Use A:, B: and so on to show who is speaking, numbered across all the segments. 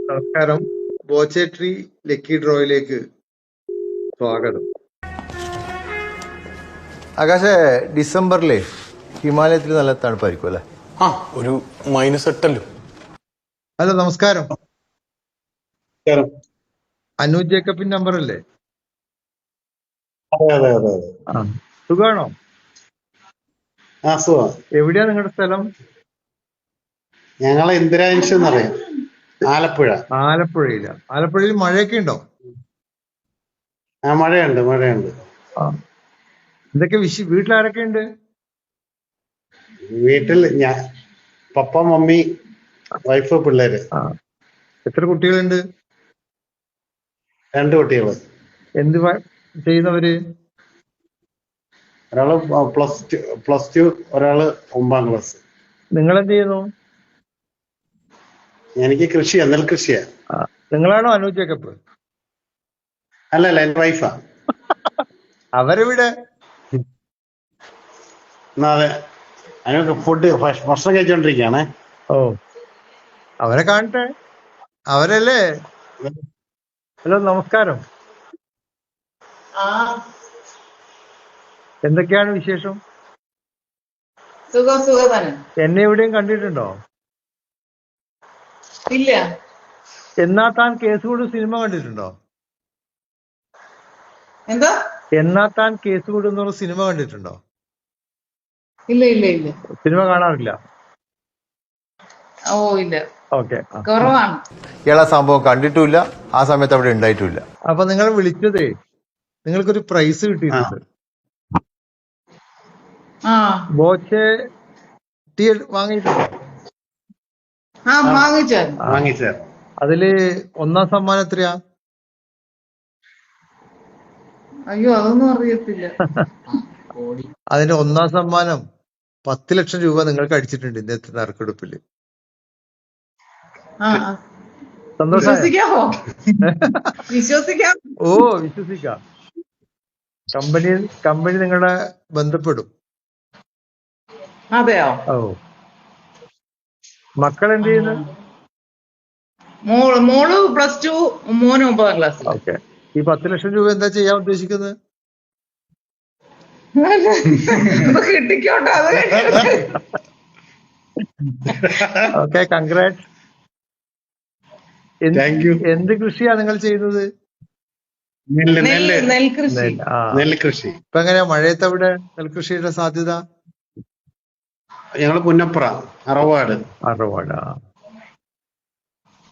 A: നമസ്കാരം. ബോച്ചേട്രി ലക്കി ഡ്രോയിലേക്ക് സ്വാഗതം.
B: ആകാശേ, ഡിസംബറിലെ ഹിമാലയത്തിൽ നല്ല തണുപ്പായിരിക്കും അല്ലേ?
C: ആ, ഒരു -8
A: ഹലോ, നമസ്കാരം.
C: നമസ്കാരം.
A: അനൂജ് ജേക്കബിന്റെ നമ്പർ അല്ലേ?
C: അതെ അതെ അതെ അതെ.
A: ആ, സുഖാണോ?
C: ആ, സുഖം.
A: എവിടെയാ നിങ്ങളുടെ സ്ഥലം?
C: ഞങ്ങളെ ഇന്ദിരാൻഷ് എന്നറിയാം, ആലപ്പുഴ.
A: ആലപ്പുഴയില. ആലപ്പുഴയിൽ മഴയൊക്കെ ഉണ്ടോ?
C: ആ, മഴയുണ്ട് മഴയുണ്ട്.
A: ആ, എന്തൊക്കെ വീട്ടിലാരൊക്കെ ഉണ്ട്?
C: വീട്ടിൽ ഞാൻ, പപ്പ, മമ്മി, വൈഫ്, പിള്ളേര്.
A: ആ, എത്ര കുട്ടികളുണ്ട്?
C: 2 കുട്ടികള്.
A: എന്ത് ചെയ്യുന്നവര്?
C: ഒരാള് പ്ലസ് ടു, ഒരാള് 9ാം ക്ലാസ്.
A: നിങ്ങളെന്ത് ചെയ്യുന്നു?
C: എനിക്ക് കൃഷിയാ, നെൽകൃഷിയാ.
A: ആ, നിങ്ങളാണോ അനൂജ് ജേക്കബ്?
C: അല്ലല്ല, എന്റെ വൈഫാ.
A: അവരെവിടെ?
C: എന്നാ അതെ, അതിനൊക്കെ ഭക്ഷണം കഴിച്ചോണ്ടിരിക്കുകയാണേ.
A: ഓ, അവരെ കാണട്ടെ. അവരല്ലേ? ഹലോ, നമസ്കാരം. എന്തൊക്കെയാണ് വിശേഷം?
D: സുഖം തന്നെ.
A: എന്നെ എവിടെയും കണ്ടിട്ടുണ്ടോ?
D: ഇല്ല.
A: എന്നാ താൻ കേസുകൂട് സിനിമ കണ്ടിട്ടുണ്ടോ?
D: എന്താ?
A: എന്നാ താൻ കേസുകൂട് എന്ന് പറഞ്ഞ സിനിമ കണ്ടിട്ടുണ്ടോ?
D: ഇല്ല ഇല്ല ഇല്ല.
A: സിനിമ കാണാറില്ല?
D: ഓ, ഇല്ല.
A: ഓക്കെ.
D: കുറവാണ്.
B: ഇയാളെ സംഭവം കണ്ടിട്ടുമില്ല, ആ സമയത്ത് അവിടെ ഉണ്ടായിട്ടുമില്ല.
A: അപ്പൊ നിങ്ങൾ വിളിച്ചതേ, നിങ്ങൾക്കൊരു പ്രൈസ് കിട്ടിയിട്ടുണ്ട്. ബോച്ചെ ടീ വാങ്ങിയിട്ടുണ്ടോ?
D: വാങ്ങിച്ചാ.
A: അതില് 1ാം സമ്മാനം എത്രയാ?
D: അയ്യോ, അതൊന്നും അറിയത്തില്ല.
A: അതിന്റെ 1ാം സമ്മാനം 10 ലക്ഷം രൂപ നിങ്ങൾക്ക് അടിച്ചിട്ടുണ്ട് ഇന്നത്തെ നറുക്കെടുപ്പില്.
D: വിശ്വസിക്കാമോ? വിശ്വസിക്കാം.
A: ഓ, വിശ്വസിക്കാം. കമ്പനി നിങ്ങളെ ബന്ധപ്പെടും.
D: അതെയോ?
A: ഓ, മക്കൾ എന്ത് ചെയ്യുന്നു?
D: മോള് +2, മോന് 9ാം ക്ലാസ്.
A: ഓക്കെ. ഈ 10 ലക്ഷം രൂപ എന്താ ചെയ്യാൻ ഉദ്ദേശിക്കുന്നത്?
D: കിട്ടിക്കോട്ടെ.
A: Okay, congrats.
C: Thank you.
A: എന്ത് കൃഷിയാ നിങ്ങൾ ചെയ്യുന്നത്?
D: നെൽകൃഷി.
C: നെൽകൃഷി.
A: ഇപ്പൊ എങ്ങനെയാ മഴയത്ത് അവിടെ നെൽകൃഷിയുടെ സാധ്യത?
C: ഞങ്ങള് പുന്നപ്ര, അറവാട്.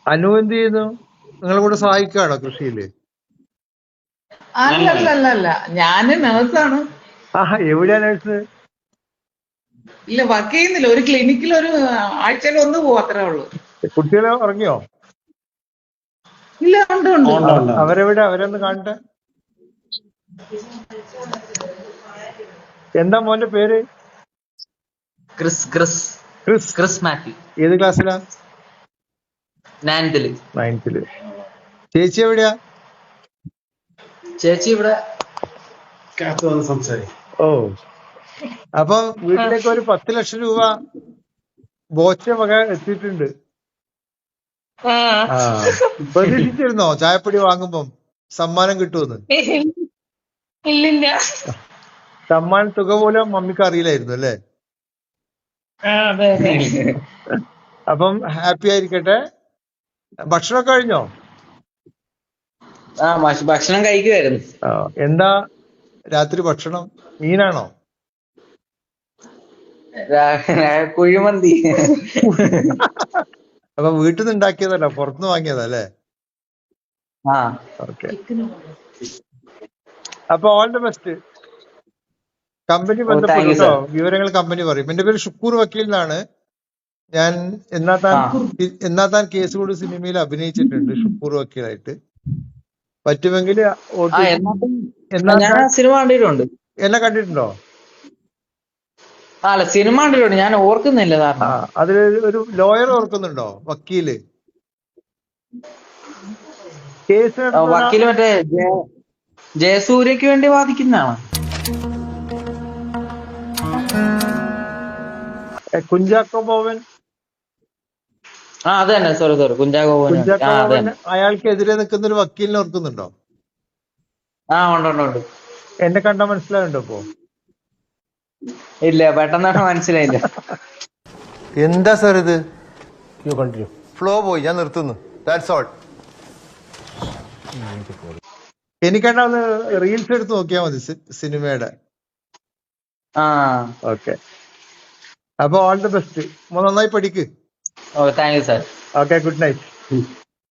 A: അനു എന്ത് ചെയ്യുന്നു? നിങ്ങൾ കൂടെ സഹായിക്കുകയാണോ കൃഷിയില്?
D: അല്ലല്ല, ഞാന് നേഴ്സാണ്.
A: എവിടെയാ നേഴ്സ്?
D: ഇല്ല, വർക്ക് ചെയ്യുന്നില്ല. ഒരു ക്ലിനിക്കിൽ ഒരു ആഴ്ചയിൽ 1 പോകും, അത്രേ ഉള്ളൂ.
A: കുട്ടികളെ ഉറങ്ങിയോ?
D: ഇല്ല, ഉണ്ട്.
A: അവരെവിടെ? അവരൊന്ന് കാണട്ടെ. എന്താ മോന്റെ പേര്?
E: ക്രിസ് മാത്യു.
A: ഏത് ക്ലാസ്സിലാ?
E: 9th.
A: ചേച്ചി എവിടെയാ?
E: ചേച്ചി ഇവിടെ
C: സംസാരിക്കും.
A: ഓ, അപ്പൊ വീട്ടിലേക്ക് ഒരു 10 ലക്ഷം രൂപ ബോച്ച വക എത്തിയിട്ടുണ്ട്. പ്രതീക്ഷിച്ചിരുന്നോ ചായപ്പൊടി വാങ്ങുമ്പം സമ്മാനം കിട്ടുമെന്ന്?
F: ഇല്ലില്ല.
A: സമ്മാന തുക പോലും മമ്മിക്ക് അറിയില്ലായിരുന്നു അല്ലേ? അപ്പം ഹാപ്പി ആയിരിക്കട്ടെ. ഭക്ഷണമൊക്കെ കഴിഞ്ഞോ?
E: ഭക്ഷണം കഴിക്കുമായിരുന്നു.
A: എന്താ രാത്രി ഭക്ഷണം? മീനാണോ?
E: കുഴിമന്തി.
A: അപ്പൊ വീട്ടിൽ നിന്ന് ഉണ്ടാക്കിയതല്ല, പുറത്തുനിന്ന് വാങ്ങിയതാ അല്ലേ? ഓക്കെ. അപ്പൊ ഓൾ ദി ബെസ്റ്റ്. കമ്പനി ബന്ധപ്പെടും കേട്ടോ. വിവരങ്ങൾ കമ്പനി പറയും. എന്റെ പേര് ഷുക്കൂർ വക്കീൽ എന്നാണ്. ഞാൻ എന്നാ താൻ കേസുകൂട് സിനിമയിൽ അഭിനയിച്ചിട്ടുണ്ട് ഷുക്കൂർ വക്കീലായിട്ട്. പറ്റുമെങ്കിൽ
E: സിനിമ കണ്ടിട്ടുണ്ട്.
A: എന്നെ കണ്ടിട്ടുണ്ടോ?
E: സിനിമ കണ്ടിട്ടുണ്ട്, ഞാൻ ഓർക്കുന്നില്ല.
A: അതിൽ ഒരു ലോയർ ഓർക്കുന്നുണ്ടോ? വക്കീല്. കേസ്
E: വക്കീല് മറ്റേ ജയസൂര്യക്ക് വേണ്ടി വാദിക്കുന്നതാണ്.
A: കുഞ്ചാക്കോ ബോബൻ.
E: ആ അത് തന്നെ, സോറി കുഞ്ചാക്കോ ബോബൻ.
A: കുഞ്ചാക്കോ
E: ആ അത്
A: ബോബൻ
E: തന്നെ.
A: അയാൾക്കെതിരെ നിൽക്കുന്ന ഒരു വക്കീലിനെ ഓർക്കുന്നുണ്ടോ?
E: ആ ഉണ്ട്.
A: എന്നെ കണ്ടാ മനസ്സിലാവുണ്ടോ ഇപ്പോ?
E: ഇല്ല, പെട്ടെന്ന് മനസ്സിലായില്ല.
B: എന്താ സാർ ഇത്?
C: You continue.
B: ഫ്ലോ പോയി, ഞാൻ നിർത്തുന്നു. That's all.
A: എനിക്കണ്ടാ ഒന്ന് റീൽസ് എടുത്ത് നോക്കിയാൽ മതി സിനിമയുടെ.
E: ആ
A: ഓക്കെ, അപ്പൊ ഓൾ ദി ബെസ്റ്റ്. നന്നായി പഠിക്ക്.
E: Oh thank you sir.
A: Okay, good night.